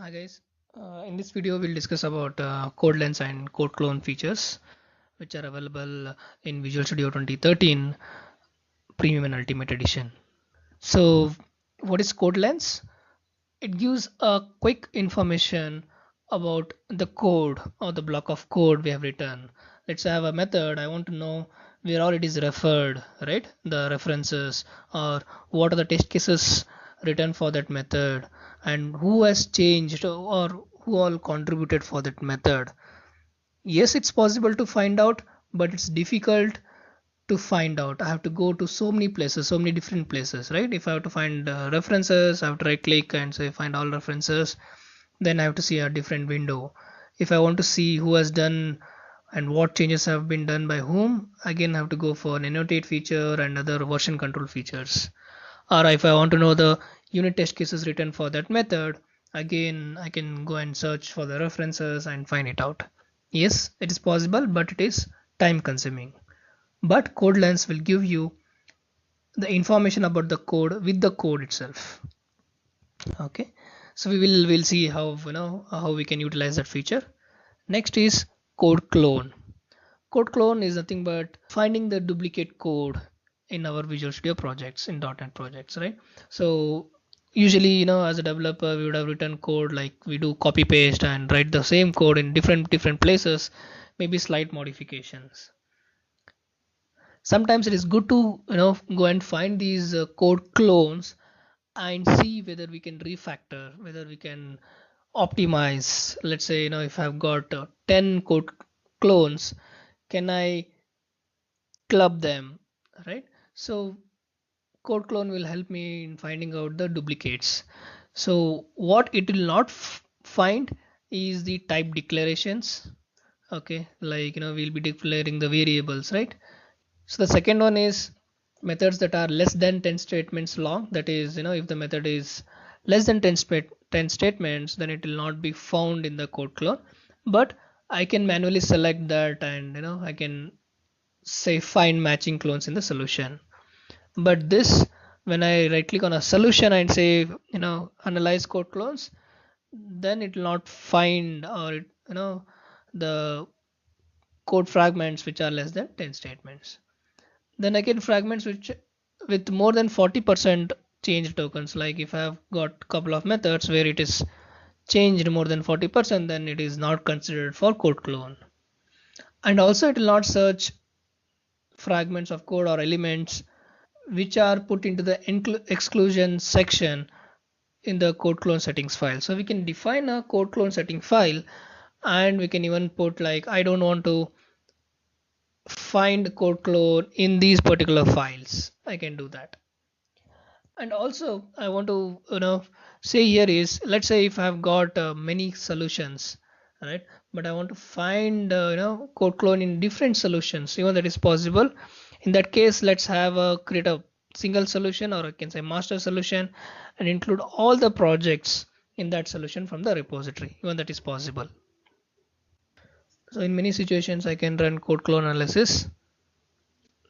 Hi guys, in this video we'll discuss about code lens and code clone features which are available in Visual Studio 2013 Premium and Ultimate Edition. So what is code lens? It gives a quick information about the code or the block of code we have written. Let's say I have a method, I want to know where all it is referred, right? The references, or what are the test cases written for that method, and who has changed or who all contributed for that method. Yes, it's possible to find out, but it's difficult to find out. I have to go to so many places, so many different places, right? If I have to find references, I have to right click and say find all references. Then I have to see a different window. If I want to see who has done and what changes have been done by whom, again I have to go for an annotate feature and other version control features. Or if I want to know the unit test cases written for that method, again I can go and search for the references and find it out. Yes, it is possible, but it is time consuming. But code lens will give you the information about the code with the code itself. Okay, so we'll see how we can utilize that feature. Next is code clone. Code clone is nothing but finding the duplicate code in our Visual Studio projects, in .NET projects, right? So usually, as a developer, we would have written code like we do copy paste and write the same code in different places, maybe slight modifications. Sometimes it is good to go and find these code clones and see whether we can refactor, whether we can optimize. Let's say if I've got 10 code clones, can I club them, right? So code clone will help me in finding out the duplicates. So what it will not find is the type declarations. Okay, like we'll be declaring the variables, right? So the second one is methods that are less than 10 statements long. That is, if the method is less than 10 statements, then it will not be found in the code clone. But I can manually select that, and I can say find matching clones in the solution. But this, when I right click on a solution and say analyze code clones, then it will not find, or the code fragments which are less than 10 statements. Then again, fragments which with more than 40% changed tokens, like if I have got couple of methods where it is changed more than 40%, then it is not considered for code clone. And also it will not search fragments of code or elements which are put into the exclusion section in the code clone settings file. So we can define a code clone setting file, and we can even put like I don't want to find code clone in these particular files. I can do that. And also I want to say here is, let's say if I've got many solutions, right, but I want to find code clone in different solutions, even that is possible. In that case, let's have a create a single solution, or I can say master solution, and include all the projects in that solution from the repository, even that is possible. So in many situations I can run code clone analysis,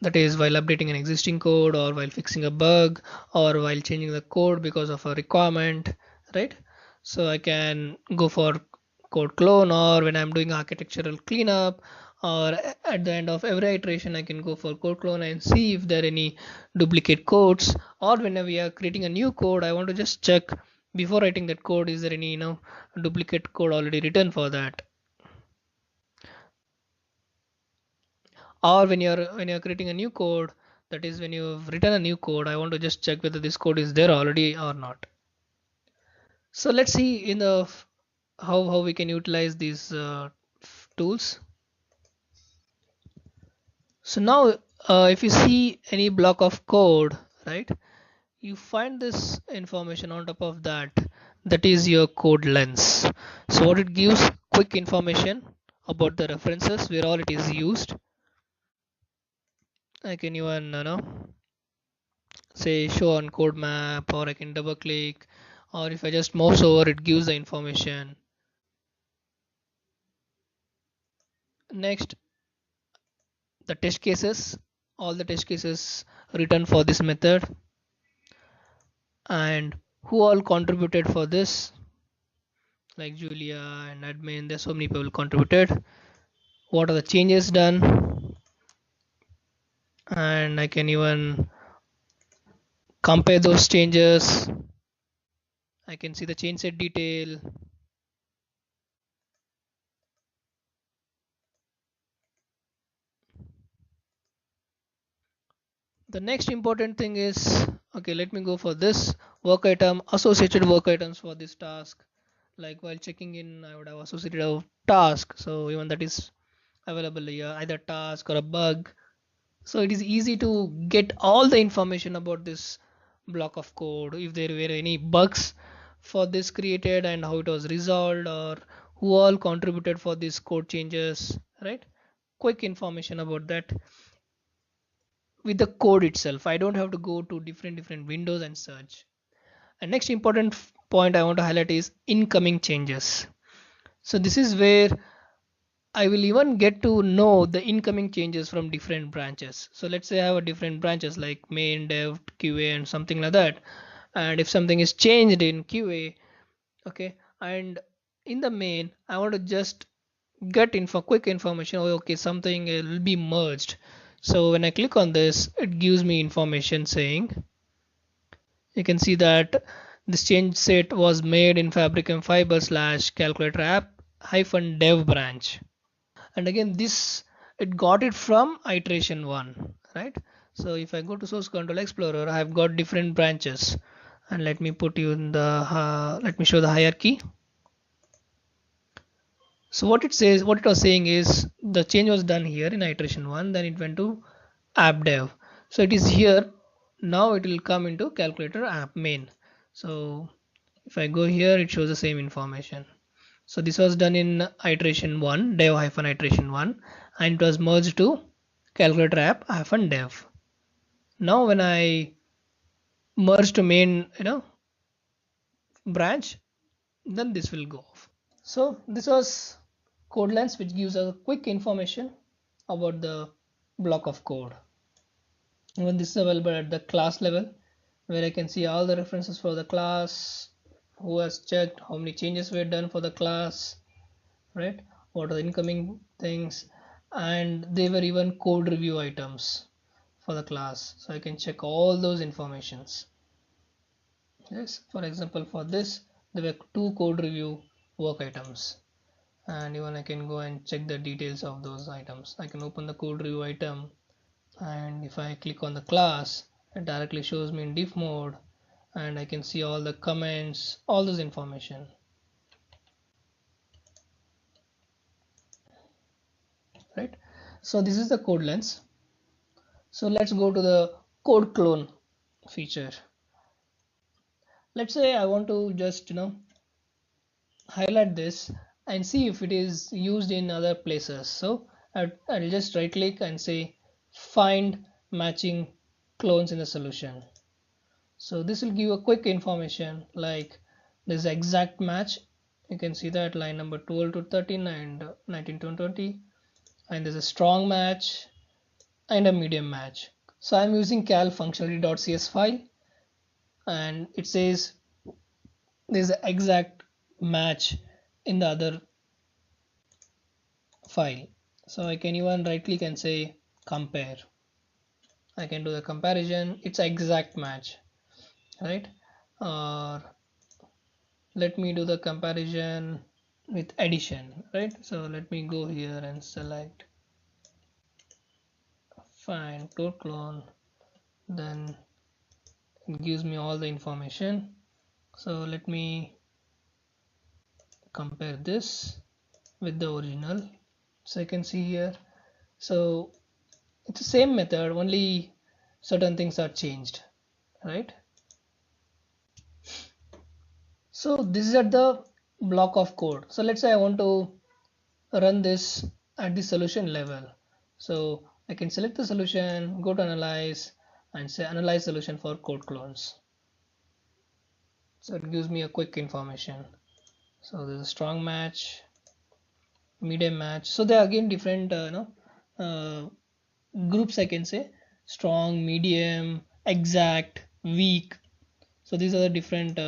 that is while updating an existing code, or while fixing a bug, or while changing the code because of a requirement, right? So I can go for code clone, or when I'm doing architectural cleanup, or at the end of every iteration I can go for code clone and see if there are any duplicate codes. Or whenever we are creating a new code, I want to just check before writing that code, is there any duplicate code already written for that. Or when you're creating a new code, that is when you've written a new code, I want to just check whether this code is there already or not. So let's see in the how we can utilize these tools. So now if you see any block of code, right, you find this information on top of that, that is your code lens. So what it gives, quick information about the references where all it is used. I can even say show on code map, or I can double click, or if I just mouse over, it gives the information. Next, the test cases, all the test cases written for this method, and who all contributed for this, like Julia and admin. There's so many people contributed. What are the changes done? And I can even compare those changes. I can see the change set detail. The next important thing is, okay, let me go for this work item, associated work items for this task. Like while checking in, I would have associated a task. So even that is available here, either task or a bug. So it is easy to get all the information about this block of code, if there were any bugs for this created and how it was resolved, or who all contributed for these code changes, right? Quick information about that with the code itself. I don't have to go to different windows and search. And next important point I want to highlight is incoming changes. So this is where I will even get to know the incoming changes from different branches. So let's say I have a different branches like main, dev, QA and something like that. And if something is changed in QA, okay, and in the main, I want to just get info, quick information. Oh, okay, something will be merged. So when I click on this, it gives me information saying, you can see that this change set was made in Fabric and Fiber slash calculator app hyphen dev branch. And again, this it got it from iteration 1, right? So if I go to source control explorer, I have got different branches. And let me put you in the let me show the hierarchy. So what it says, what it was saying is the change was done here in iteration 1, then it went to app dev. So it is here. Now it will come into calculator app main. So if I go here, it shows the same information. So this was done in iteration 1, dev hyphen iteration 1, and it was merged to calculator app hyphen dev. Now when I merge to main, branch, then this will go off. So this was code lens, which gives us quick information about the block of code. Even this is available at the class level, where I can see all the references for the class, who has checked, how many changes were done for the class, right? What are the incoming things, and they were even code review items for the class. So I can check all those informations. Yes, for example, for this, there were 2 code review work items. And even I can go and check the details of those items. I can open the code review item, and if I click on the class, it directly shows me in diff mode, and I can see all the comments, all this information, right? So this is the code lens. So let's go to the code clone feature. Let's say I want to just highlight this and see if it is used in other places. So I'll just right click and say find matching clones in the solution. So this will give a quick information like this exact match. You can see that line number 12 to 13 and 19 to 20, and there's a strong match and a medium match. So I'm using cal functionality.cs file, and it says there's an exact match in the other file. So I can even right click and say compare. I can do the comparison. It's an exact match, right? Or let me do the comparison with addition, right? So let me go here and select find code clone, then it gives me all the information. So let me compare this with the original, so you can see here. So it's the same method, only certain things are changed, right? So this is at the block of code. So let's say I want to run this at the solution level. So I can select the solution, go to analyze, and say analyze solution for code clones. So it gives me a quick information. So there's a strong match, medium match. So there are again different groups, I can say strong, medium, exact, weak. So these are the different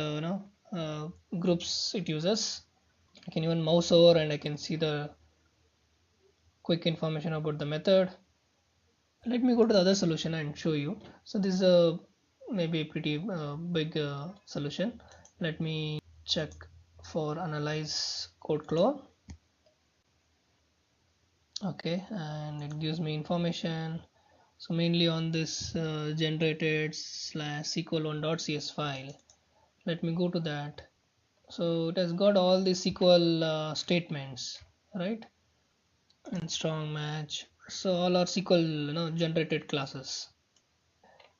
groups it uses. I can even mouse over and I can see the quick information about the method. Let me go to the other solution and show you. So this is a maybe a pretty big solution. Let me check for analyze code clone. Okay, and it gives me information. So mainly on this generated slash sql1.cs file. Let me go to that. So it has got all the SQL statements, right? And strong match. So all are SQL, generated classes.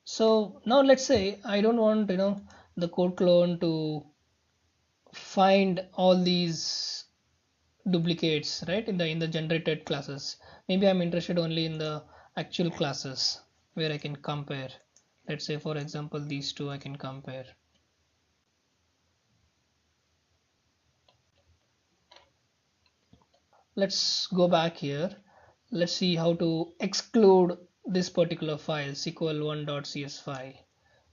So now let's say I don't want, the code clone to find all these duplicates, right, in the generated classes. Maybe I'm interested only in the actual classes where I can compare. Let's say for example these two I can compare. Let's go back here. Let's see how to exclude this particular file sql1.cs file.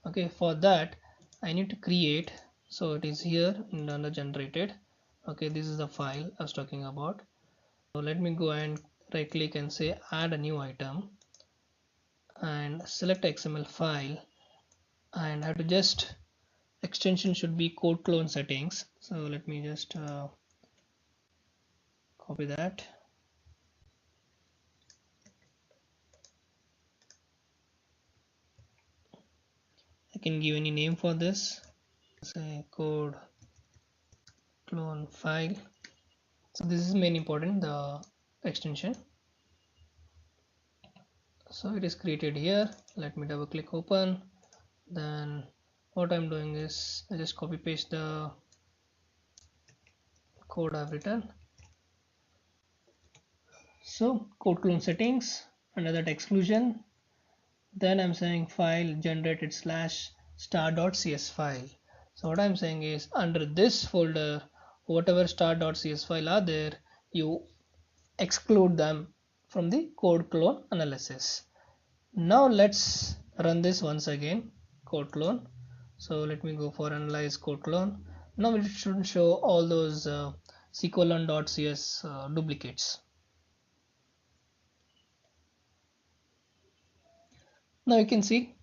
Okay, for that I need to create, so it is here under generated. Okay, this is the file I was talking about. So let me go and right click and say add a new item and select XML file, and I have to just extension should be code clone settings. So let me just copy that. I can give any name for this, say code clone file. So this is main important, the extension. So it is created here. Let me double click open. Then what I'm doing is I just copy paste the code I've written. So code clone settings, under that exclusion, then I'm saying file generated slash star.cs file. So what I'm saying is under this folder, whatever star.cs file are there, you exclude them from the code clone analysis. Now let's run this once again, code clone. So let me go for analyze code clone. Now it should show all those sql1.cs duplicates. Now you can see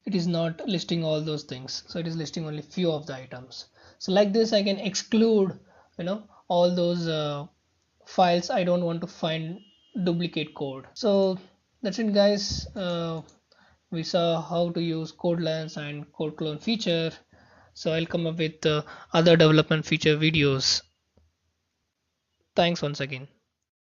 it is not listing all those things, so it is listing only few of the items. So like this I can exclude, all those files I don't want to find duplicate code. So that's it guys. We saw how to use code lens and code clone feature. So I'll come up with other development feature videos. Thanks once again.